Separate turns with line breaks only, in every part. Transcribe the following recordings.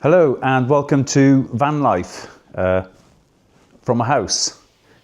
Hello and welcome to van life from a house.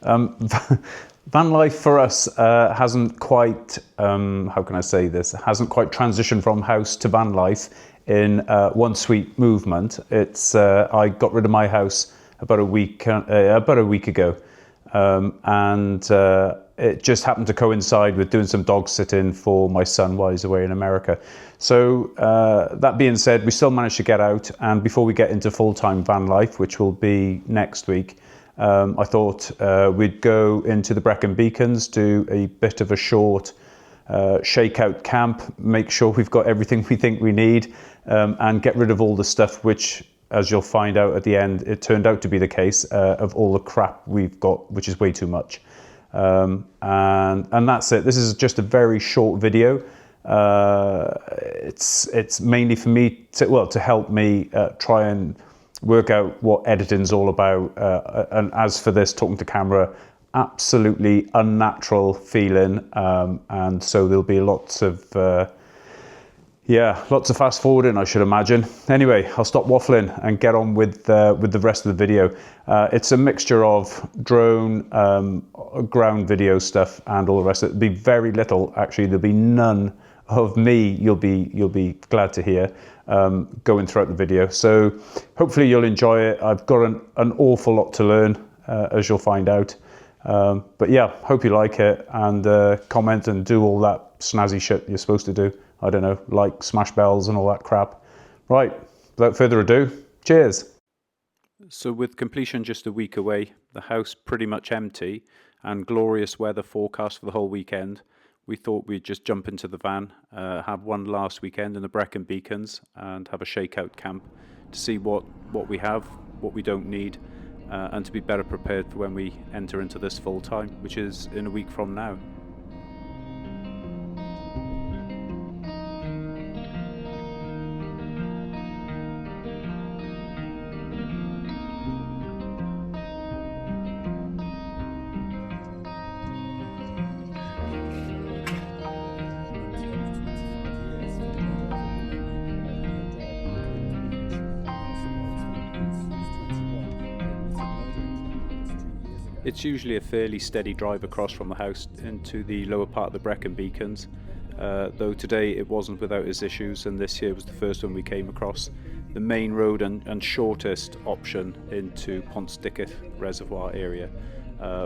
Van life for us hasn't quite, how can I say this, hasn't quite transitioned from house to van life in one sweet movement. It's I got rid of my house about a week ago, and it just happened to coincide with doing some dog sitting for my son while he's away in America. So that being said, we still managed to get out, and before we get into full-time van life, which will be next week, I thought we'd go into the Brecon Beacons, do a bit of a short shakeout camp, make sure we've got everything we think we need, and get rid of all the stuff which, as you'll find out at the end, it turned out to be the case, of all the crap we've got, which is way too much. And that's it. This is just a very short video. It's mainly for me to help me try and work out what editing's all about. And as for this, talking to camera, absolutely unnatural feeling. And so there'll be lots of fast forwarding, I should imagine. Anyway, I'll stop waffling and get on with the rest of the video. It's a mixture of drone, ground video stuff, and all the rest. It'll be very little, actually. There'll be none of me. You'll be glad to hear going throughout the video. So hopefully you'll enjoy it. I've got an awful lot to learn, as you'll find out. But yeah, hope you like it, and comment and do all that snazzy shit you're supposed to do. I don't know, like smash bells and all that crap. Right, without further ado, cheers. So with completion just a week away, the house pretty much empty, and glorious weather forecast for the whole weekend, we thought we'd just jump into the van, have one last weekend in the Brecon Beacons, and have a shakeout camp to see what we have, what we don't need, and to be better prepared for when we enter into this full time, which is in a week from now. It's usually a fairly steady drive across from the house into the lower part of the Brecon Beacons, though today it wasn't without its issues, and this here was the first one we came across. The main road and shortest option into Pontsticill Reservoir area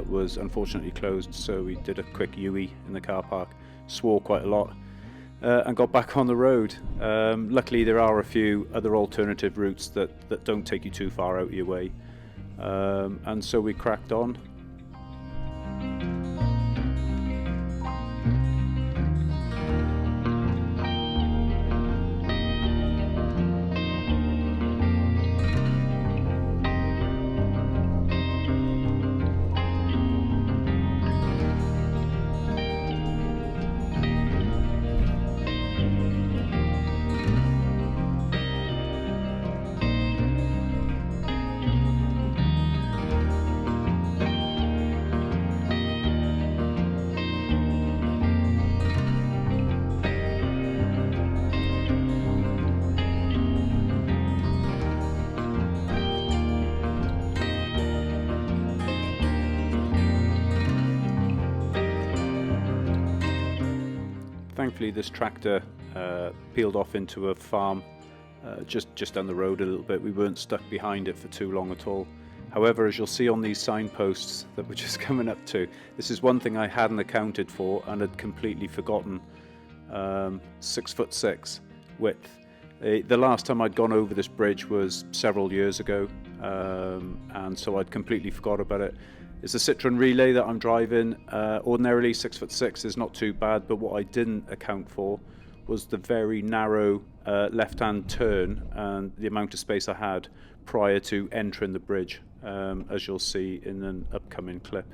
was unfortunately closed, so we did a quick U-E in the car park, swore quite a lot, and got back on the road. Luckily there are a few other alternative routes that don't take you too far out of your way, and so we cracked on. Thankfully this tractor peeled off into a farm just down the road a little bit. We weren't stuck behind it for too long at all. However, as you'll see on these signposts that we're just coming up to, this is one thing I hadn't accounted for and had completely forgotten. 6'6" width. The last time I'd gone over this bridge was several years ago, and so I'd completely forgot about it. It's a Citroen Relay that I'm driving. Ordinarily 6'6" is not too bad, but what I didn't account for was the very narrow left-hand turn and the amount of space I had prior to entering the bridge, as you'll see in an upcoming clip.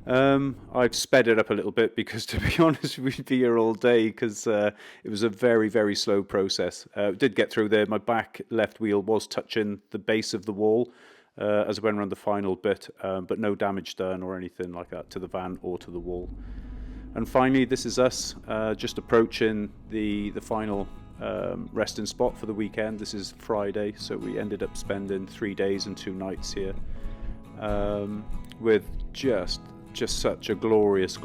I've sped it up a little bit because, to be honest, we'd be here all day, because it was a very, very slow process. Did get through there. My back left wheel was touching the base of the wall as I went around the final bit, but no damage done or anything like that to the van or to the wall. And finally, this is us just approaching the final resting spot for the weekend. This is Friday, so we ended up spending 3 days and 2 nights here, with just such a glorious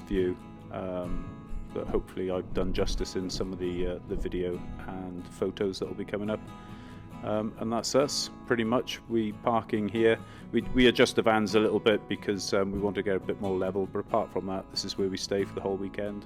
view, that hopefully I've done justice in some of the video and photos that will be coming up. And that's us pretty much. We parking here, we adjust the vans a little bit because we want to get a bit more level, but apart from that, this is where we stay for the whole weekend.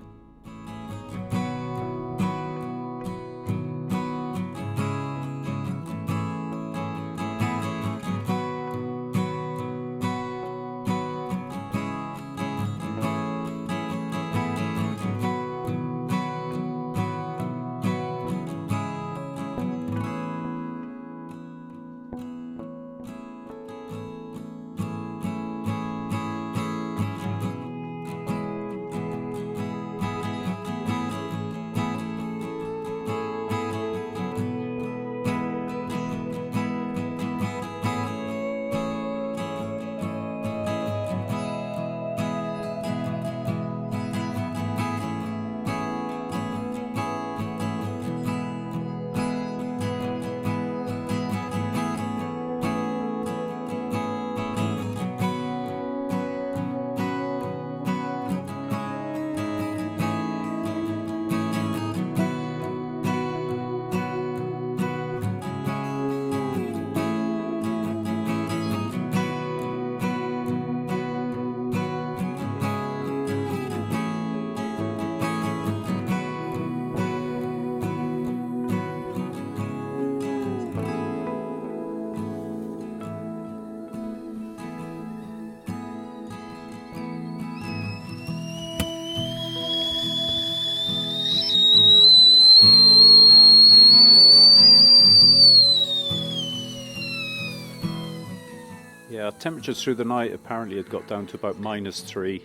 Yeah, temperatures through the night apparently had got down to about -3,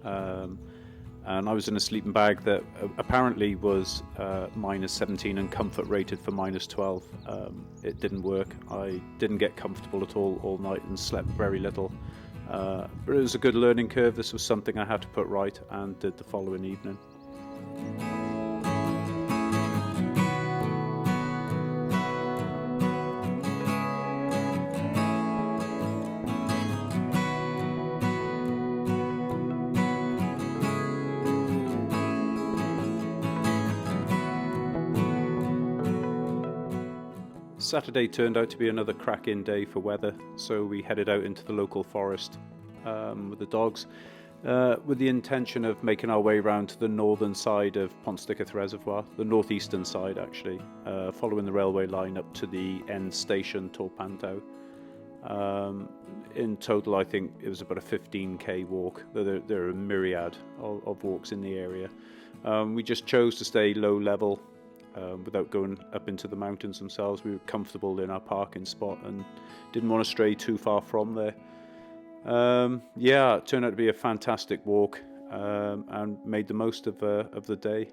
and I was in a sleeping bag that apparently was -17 and comfort rated for -12. It didn't work. I didn't get comfortable at all night and slept very little. But it was a good learning curve. This was something I had to put right and did the following evening. Saturday turned out to be another cracking day for weather, so we headed out into the local forest with the dogs, with the intention of making our way around to the northern side of Pontsticill Reservoir, the northeastern side actually, following the railway line up to the end station, Torpantau. In total, I think it was about a 15k walk. There are a myriad of walks in the area. We just chose to stay low level, without going up into the mountains themselves. We were comfortable in our parking spot and didn't want to stray too far from there. Yeah, it turned out to be a fantastic walk, and made the most of the day.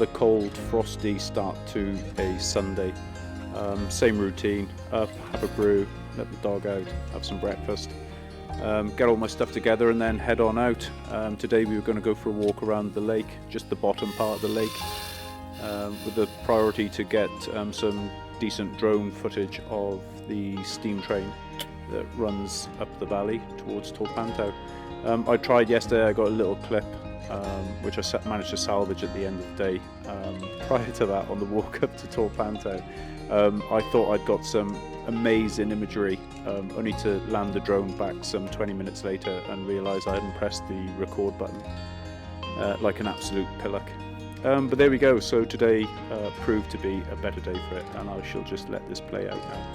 rather cold, frosty start to a Sunday. Same routine, up, have a brew, let the dog out, have some breakfast, get all my stuff together and then head on out. Today we were going to go for a walk around the lake, just the bottom part of the lake, with the priority to get some decent drone footage of the steam train that runs up the valley towards Torpantau. I tried yesterday, I got a little clip which I managed to salvage at the end of the day. Prior to that, on the walk up to Torpantau, I thought I'd got some amazing imagery, only to land the drone back some 20 minutes later and realise I hadn't pressed the record button, like an absolute pillock. But there we go, so today proved to be a better day for it, and I shall just let this play out now.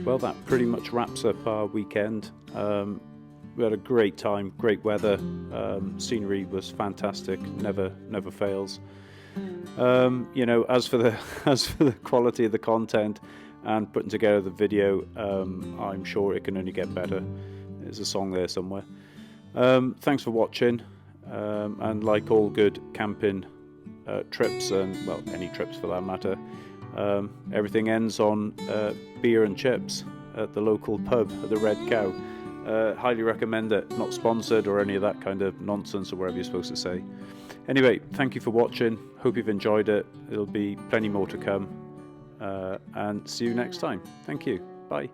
Well, that pretty much wraps up our weekend. We had a great time, great weather, scenery was fantastic, never fails. You know, as for the quality of the content and putting together the video, I'm sure it can only get better. There's a song there somewhere. Thanks for watching, and like all good camping trips, and well, any trips for that matter, everything ends on beer and chips at the local pub at the Red Cow. Highly recommend it. Not sponsored or any of that kind of nonsense or whatever you're supposed to say. Anyway, thank you for watching. Hope you've enjoyed it. There'll be plenty more to come, and see you next time. Thank you. Bye.